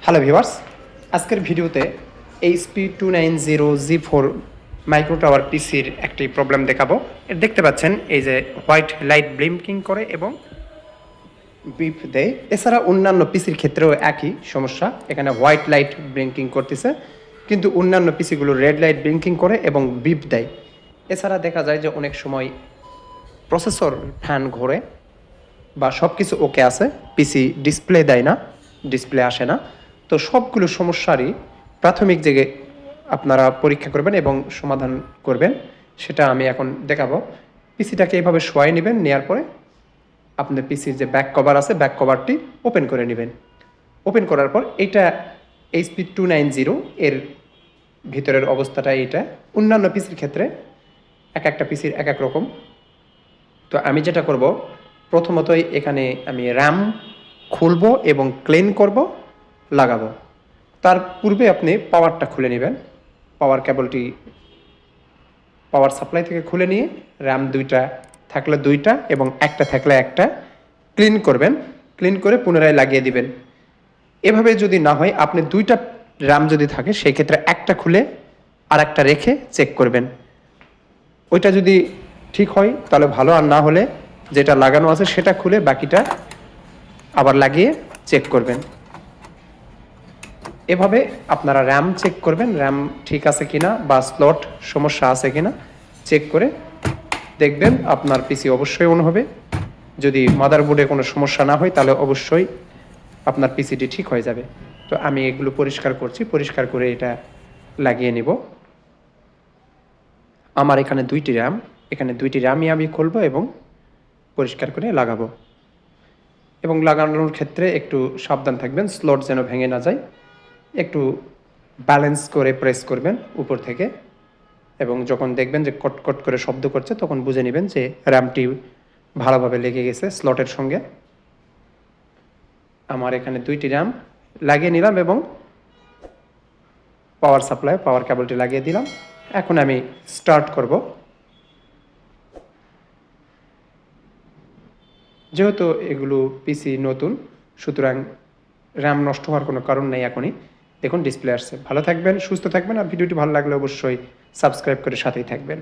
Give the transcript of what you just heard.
Hello viewers, আজকের ভিডিওতে HP290G4 micro tower পিসির একটি প্রবলেম দেখাবো। দেখতে পাচ্ছেন এই যে হোয়াইট লাইট ব্লিঙ্কিং করে এবং বিপ দেয়। এছাড়া অন্যান্য পিসির ক্ষেত্রেও একই সমস্যা, এখানে হোয়াইট লাইট ব্লিঙ্কিং করতেছে, কিন্তু অন্যান্য পিসিগুলো রেড লাইট ব্লিঙ্কিং করে এবং বিপ দেয়। এছাড়া দেখা যায় যে অনেক সময় প্রসেসর ফ্যান ঘোরে বা সব কিছু ওকে আছে, পিসি ডিসপ্লে দেয় না, ডিসপ্লে আসে না। তো সবগুলো সমস্যারই প্রাথমিক যে আপনারা পরীক্ষা করবেন এবং সমাধান করবেন সেটা আমি এখন দেখাবো। পিসিটাকে এভাবে শোয়াই নেবেন, নেওয়ার পরে আপনার পিসির যে ব্যাক কভার আছে ব্যাক কভারটি ওপেন করে নেবেন। ওপেন করার পর এইটা HP290 এর ভিতরের অবস্থাটা এইটা। অন্যান্য পিসির ক্ষেত্রে এক একটা পিসির এক এক রকম। তো আমি যেটা করব, প্রথমতই এখানে আমি র্যাম খুলবো এবং ক্লিন করব, লাগাবো। তার পূর্বে আপনি পাওয়ারটা খুলে নেবেন। পাওয়ার কেবলটি পাওয়ার সাপ্লাই থেকে খুলে নিয়ে র্যাম দুইটা থাকলে দুইটা এবং একটা থাকলে একটা ক্লিন করবেন। ক্লিন করে পুনরায় লাগিয়ে দিবেন। এভাবে যদি না হয়, আপনি দুইটা র্যাম যদি থাকে সেই ক্ষেত্রে একটা খুলে আর একটা রেখে চেক করবেন। ওইটা যদি ঠিক হয় তাহলে ভালো, আর না হলে যেটা লাগানো আছে সেটা খুলে বাকিটা আবার লাগিয়ে চেক করবেন। এভাবে আপনারা র্যাম চেক করবেন, র্যাম ঠিক আছে কিনা বা স্লট সমস্যা আছে কিনা চেক করে দেখবেন। আপনার পিসি অবশ্যই অন হবে। যদি মাদারবোর্ডে কোনো সমস্যা না হয় তাহলে অবশ্যই আপনার পিসিটি ঠিক হয়ে যাবে। তো আমি এগুলো পরিষ্কার করছি, পরিষ্কার করে এটা লাগিয়ে নিব। আমার এখানে দুইটি র্যামই আমি খুলবো এবং পরিষ্কার করে লাগাবো। এবং লাগানোর ক্ষেত্রে একটু সাবধান থাকবেন, স্লট যেন ভেঙে না যায়। একটু ব্যালেন্স করে প্রেস করবেন উপর থেকে, এবং যখন দেখবেন যে কটকট করে শব্দ করছে তখন বুঝে নেবেন যে র্যামটি ভালোভাবে লেগে গেছে স্লটের সঙ্গে। আমার এখানে দুইটি র্যাম লাগিয়ে নিলাম এবং পাওয়ার সাপ্লাই পাওয়ার কেবলটি লাগিয়ে দিলাম। এখন আমি স্টার্ট করব। যেহেতু এগুলো পিসি নতুন, সুতরাং র্যাম নষ্ট হওয়ার কোনো কারণ নেই। এখনই দেখুন ডিসপ্লে আসছে। ভালো থাকবেন, সুস্থ থাকবেন, আর ভিডিওটি ভালো লাগলে অবশ্যই সাবস্ক্রাইব করে সাথেই থাকবেন।